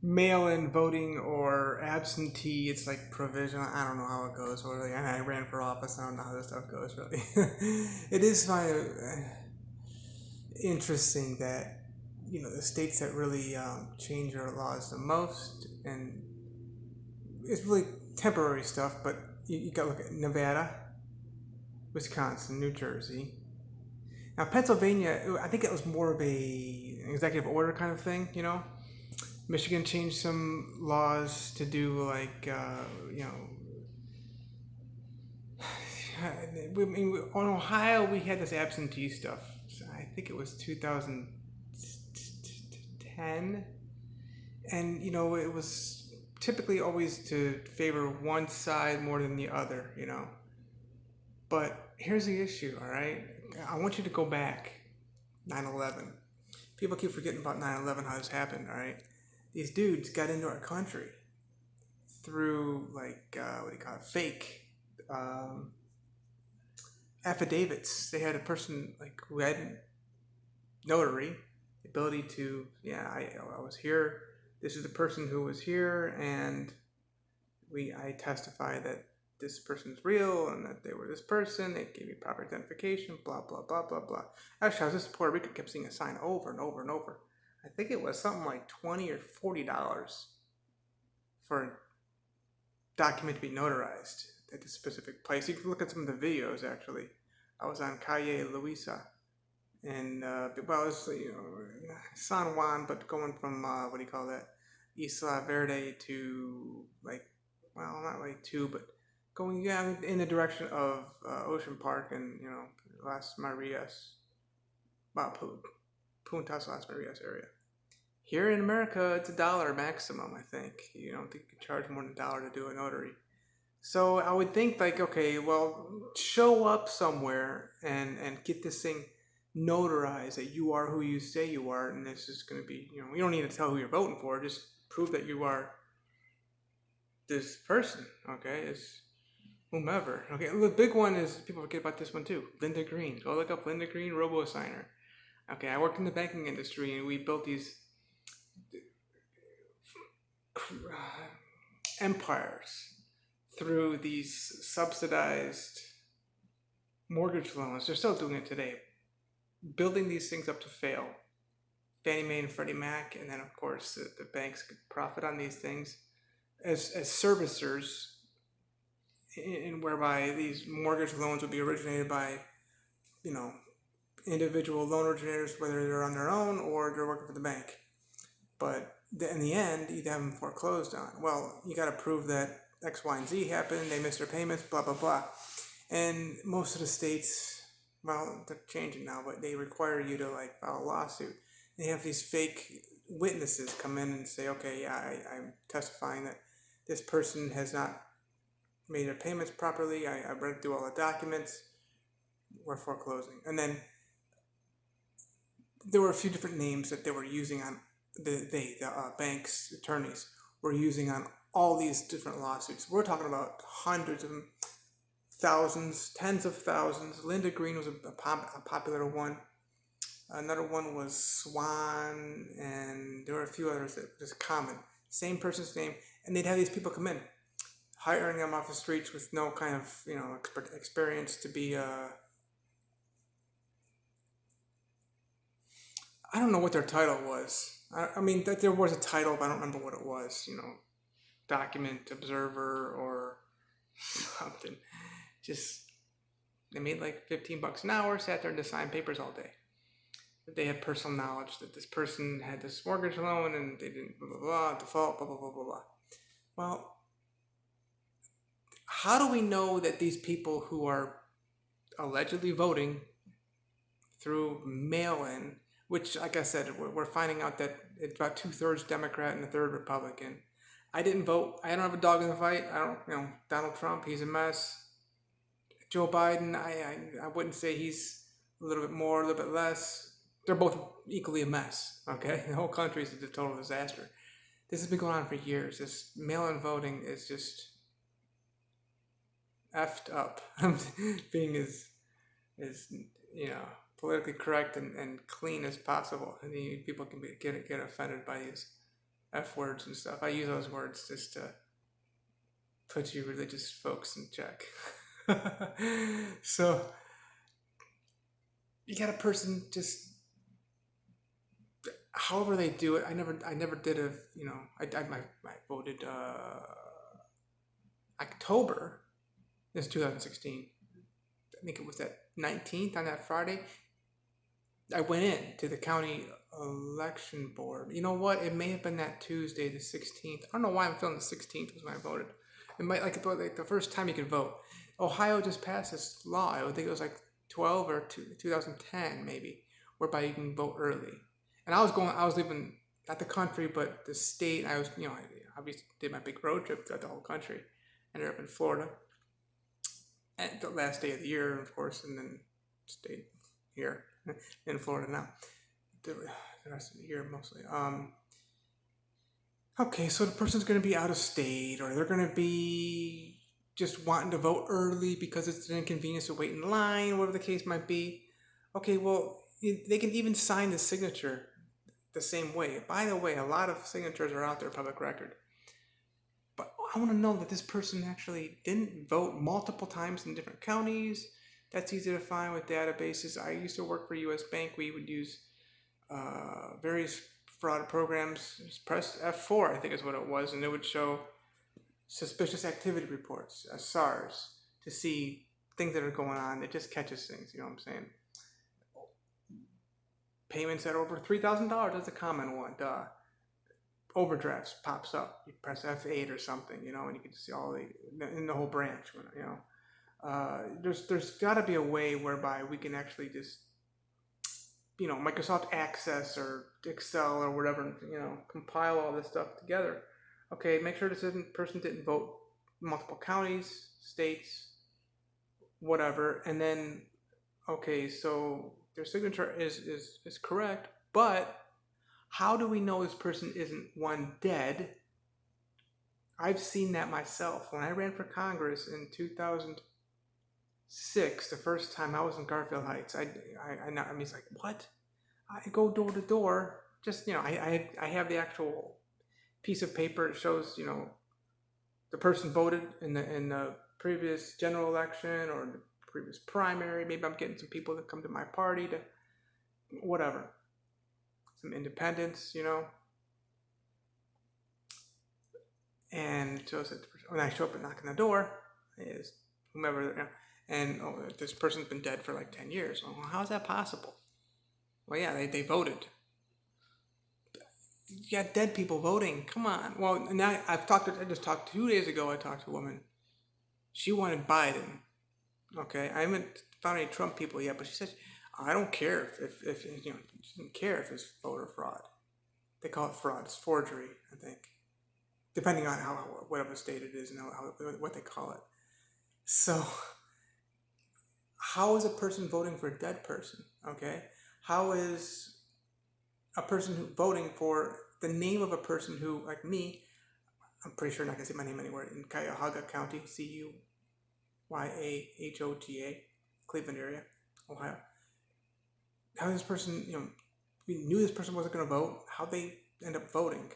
mail-in voting or absentee. It's like provisional. I don't know how it goes really. I ran for office. I don't know how this stuff goes really. It is kind of interesting that the states that really change their laws the most, and it's really temporary stuff. But you got to look at Nevada, Wisconsin, New Jersey. Now Pennsylvania, I think it was more of an executive order kind of thing. Michigan changed some laws to do like on Ohio we had this absentee stuff. I think it was 2010, and it was typically always to favor one side more than the other. But here's the issue, all right? I want you to go back 9/11. People keep forgetting about 9/11, how this happened, all right? These dudes got into our country through what do you call it, fake affidavits. They had a person who had notary ability to, I was here. This is the person who was here, and I testify that this person's real and that they were this person. They gave me proper identification. Blah blah blah blah blah. Actually, I was just in Puerto Rico, kept seeing a sign over and over and over. I think it was something like $20 or $40 for a document to be notarized at the specific place. You can look at some of the videos. Actually, I was on Calle Luisa, and it was San Juan, but going from what do you call that, Isla Verde to not like two, but going in the direction of Ocean Park and Las Marias, Puntas Las Marias area. Here in America, it's $1 maximum, I think. You don't think you can charge more than $1 to do a notary. So I would think okay, well, show up somewhere and get this thing notarized that you are who you say you are, and this is going to be, you don't need to tell who you're voting for, just prove that you are this person, okay? It's whomever. Okay, the big one is, people forget about this one too, Linda Green. Go look up Linda Green, robo-signer. Okay, I worked in the banking industry, and we built these empires through these subsidized mortgage loans. They're still doing it today, building these things up to fail. Fannie Mae and Freddie Mac, and then of course the banks could profit on these things as servicers, in whereby these mortgage loans would be originated by individual loan originators, whether they're on their own or they're working for the bank. But in the end, you'd have them foreclosed on. Well, you got to prove that X, Y, and Z happened. They missed their payments, blah, blah, blah. And most of the states, well, they're changing now, but they require you to file a lawsuit. They have these fake witnesses come in and say, okay, yeah, I'm testifying that this person has not made their payments properly. I read through all the documents. We're foreclosing. And then there were a few different names that they were using on the bank's attorneys were using on all these different lawsuits. We're talking about hundreds of them, thousands, tens of thousands. Linda Green was a popular one. Another one was Swan, and there were a few others that were just common. Same person's name, and they'd have these people come in, hiring them off the streets with no kind of experience to be I don't know what their title was. I mean, that there was a title, but I don't remember what it was. Document observer or something. Just they made like $15 an hour, sat there and just signed papers all day. They had personal knowledge that this person had this mortgage loan and they didn't blah blah blah default blah blah blah blah blah. Well, how do we know that these people who are allegedly voting through mail-in, which, like I said, we're finding out that it's about 2/3 Democrat and 1/3 Republican. I didn't vote. I don't have a dog in the fight. I don't, Donald Trump, he's a mess. Joe Biden, I wouldn't say he's a little bit more, a little bit less. They're both equally a mess, okay? The whole country is a total disaster. This has been going on for years. This mail-in voting is just effed up. Being as politically correct and clean as possible. And people can get offended by these F words and stuff. I use those words just to put you religious folks in check. So you got a person just however they do it. I never did a I voted October. This 2016. I think it was that 19th on that Friday. I went in to the county election board. You know what? It may have been that Tuesday, the 16th. I don't know why I'm feeling the 16th was when I voted. It might like the first time you could vote. Ohio just passed this law. I think it was like 12 or 2010 maybe, whereby you can vote early. And I was living not the country but the state. I was I obviously did my big road trip throughout the whole country. Ended up in Florida at the last day of the year, of course, and then stayed here in Florida now. The rest of the year mostly. Okay, so the person's going to be out of state, or they're going to be just wanting to vote early because it's an inconvenience to wait in line, whatever the case might be. Okay, well, they can even sign the signature the same way. By the way, a lot of signatures are out there, public record. But I want to know that this person actually didn't vote multiple times in different counties. That's easy to find with databases. I used to work for U.S. Bank. We would use various fraud programs. Press F4, I think is what it was, and it would show suspicious activity reports, SARS, to see things that are going on. It just catches things, you know what I'm saying? Payments that are over $3,000, that's a common one. Overdrafts pops up. You press F8 or something, and you can see all in the whole branch, there's got to be a way whereby we can actually just, Microsoft Access or Excel or whatever, compile all this stuff together. Okay, make sure this person didn't vote multiple counties, states, whatever, and then, okay, so their signature is correct, but how do we know this person isn't one dead? I've seen that myself. When I ran for Congress in 2006, the first time I was in Garfield Heights, it's like, what? I go door to door. Just, I have the actual piece of paper. It shows, the person voted in the previous general election or the previous primary. Maybe I'm getting some people that come to my party to whatever. Some independents, and so when I show up and knock on the door, is whomever, and this person's been dead for like 10 years. Well, how is that possible? Well, yeah, they voted. You got dead people voting. Come on. Well, now I just talked 2 days ago. I talked to a woman. She wanted Biden. Okay, I haven't found any Trump people yet, but she said, I don't care if she doesn't care if it's voter fraud. They call it fraud. It's forgery, I think, depending on whatever state it is and what they call it. So, how is a person voting for a dead person? Okay, how is a person voting for the name of a person who, like me, I'm pretty sure I'm not gonna say my name anywhere, in Cuyahoga County, Cuyahoga, Cleveland area, Ohio. How this person, we knew this person wasn't going to vote. How'd they end up voting?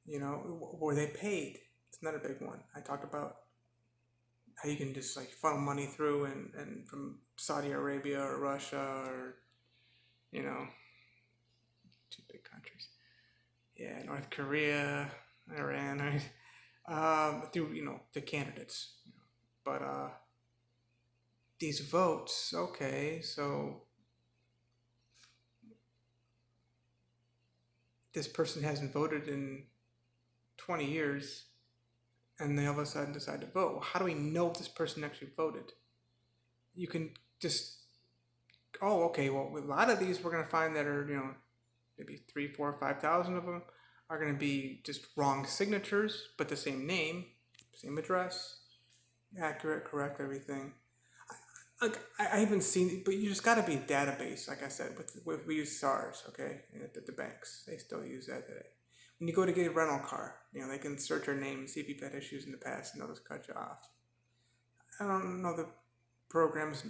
Were they paid? It's not a big one. I talked about how you can just like funnel money through and from Saudi Arabia or Russia or, two big countries. Yeah, North Korea, Iran, right? Through, the candidates. But these votes, okay, so this person hasn't voted in 20 years and they all of a sudden decide to vote. Well, how do we know if this person actually voted? You can just, okay, well, a lot of these we're going to find that are, maybe 3, 4, 5,000 of them are going to be just wrong signatures, but the same name, same address, accurate, correct, everything. I haven't seen it, but you just got to be a database, like I said, we use SARS, okay, at the banks. They still use that today. When you go to get a rental car, they can search your name and see if you've had issues in the past, and they'll just cut you off. I don't know the programs,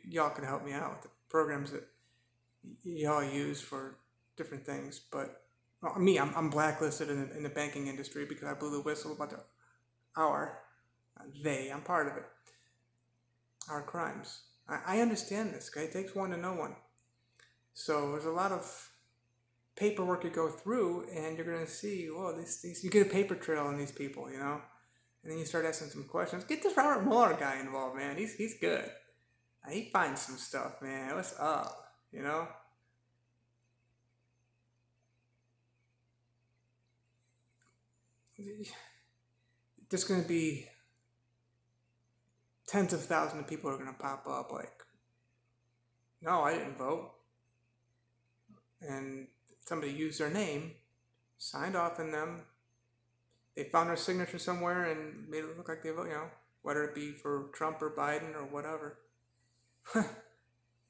y'all can help me out with the programs that y'all use for different things, but well, me, I'm blacklisted in the banking industry because I blew the whistle about our, I'm part of it, our crimes. I understand this, okay? It takes one to know one. So there's a lot of paperwork you go through, and you're going to see, whoa, these, you get a paper trail on these people, you know? And then you start asking some questions. Get this Robert Mueller guy involved, man. He's good. He finds some stuff, man. What's up, you know? There's going to be tens of thousands of people are going to pop up like, no, I didn't vote. And somebody used their name, signed off on them. They found their signature somewhere and made it look like they vote, you know, whether it be for Trump or Biden or whatever.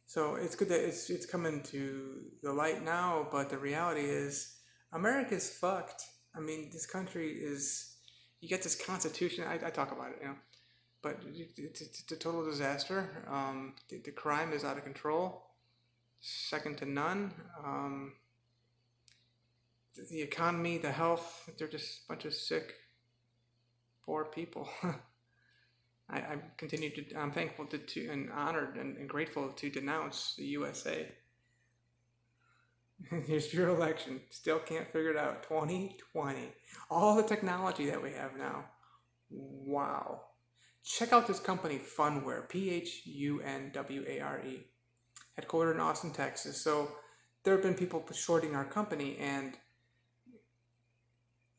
So it's good that it's coming to the light now, but the reality is America's fucked. I mean, this country is, you get this constitution, I talk about it, you know, but it's a total disaster. The crime is out of control, second to none. The economy, the health, they're just a bunch of sick, poor people. I'm thankful to and honored and grateful to denounce the USA. Here's your election. Still can't figure it out. 2020. All the technology that we have now. Wow. Check out this company, Funware. Phunware. Headquartered in Austin, Texas. So there have been people shorting our company, and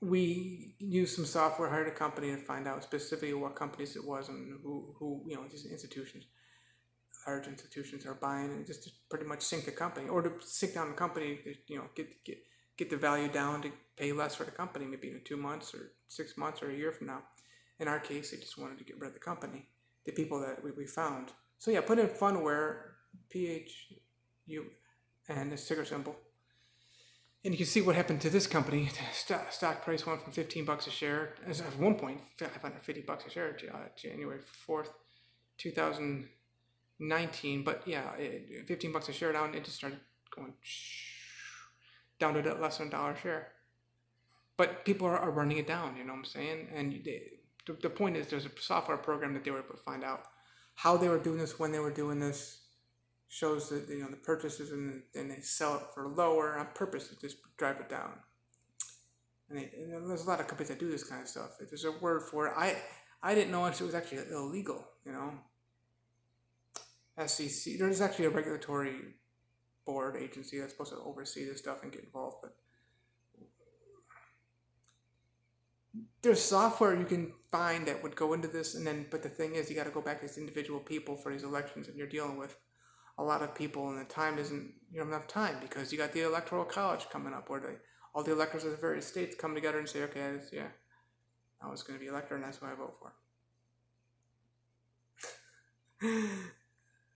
we used some software, hired a company to find out specifically what companies it was and who you know, these institutions, large institutions are buying, and just to pretty much sink the company, or to sink down the company, you know, get the value down to pay less for the company, maybe in 2 months or 6 months or a year from now. In our case, they just wanted to get rid of the company, the people that we found. So yeah, put in Funware, PHU, and the ticker symbol. And you can see what happened to this company. Stock price went from $15 a share, at one point, $550 a share, January 4th, 2019. But yeah, $15 a share down, it just started going down to less than $1 a share. But people are running it down, you know what I'm saying? And the point is, there's a software program that they were able to find out how they were doing this, when they were doing this. Shows that, you know, the purchases, and they sell it for lower on purpose to just drive it down. And there's a lot of companies that do this kind of stuff. There's a word for it. I didn't know it was actually illegal, you know. SEC. There's actually a regulatory board agency that's supposed to oversee this stuff and get involved, but there's software you can find that would go into this, but the thing is, you got to go back to these individual people for these elections, and you're dealing with a lot of people, and the time isn't, you don't have enough time, because you got the electoral college coming up, where all the electors of the various states come together and say, okay, I was going to be elector, and that's who I vote for.